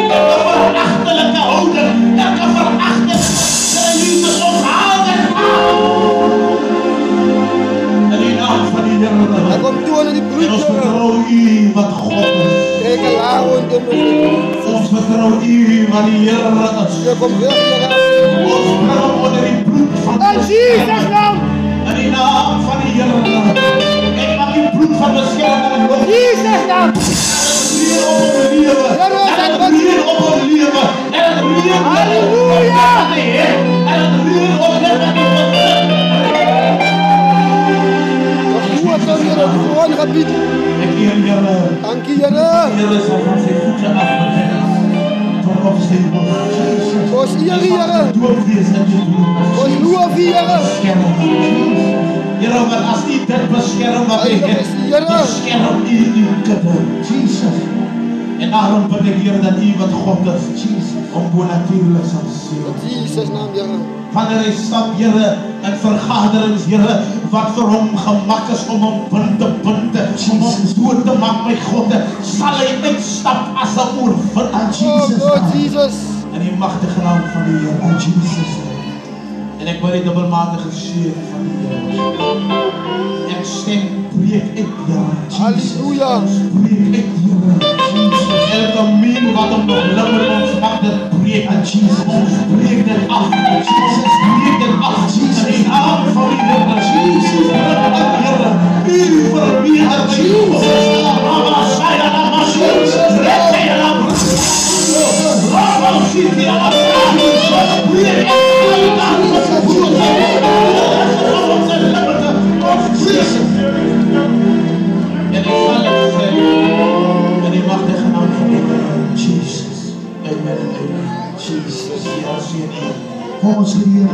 verachtelijke houden, elke verachtelijke Jezus onthalen. En in naam van die Heer, Hij komt toe aan die bloed. ons vertrouwen u wat God is. Kijk, Ons vertrouwen u wat die Heer is. Je komt weg, Heer. Ons vertrouwen onder die bloed van Jezus naam. En in naam van die Heer, ik mag die bloed van bescherming lopen. Jezus naam. Halleluja! Dank je, Heer. Ons eer, Heer. Ons loof, Heer. Heer, want as u dit beskerm wat hy het, beskerm u uw kudde. Jesus. En daarom bid ek, Heer, dat u wat God is, om bonatuurlik sal sien. Jesus naam, Heer. Wanneer hy stap, Heer, in vergaderings, Heer, wat vir hom gemak is om hom bind te, om hom dood te maak, my God, sal hy uitstap as 'n oorwinnaar. Jesus. In die magtige naam van die Heer, in Jesus. En ek wil die dubbelmatige seën van die Heer. Ek stem breek uit, Heer. Halleluja. Breek uit, Heer. Elke mien wat hom nog limmer ons mag dit breek aan Jesus. Ons breek dit af. Jesus breek dit af. In die naam van die Heer. Jesus breek dit af, Heer. U vermeerder my God. Rama Shaya Rama Jesus. Rekaya Rama. Rama Shaya Rama. Breek uit. En ik zal het zeggen, en die machtige naam van Jesus. Amen en amen. Jesus, ja, zie je. Kom ons hier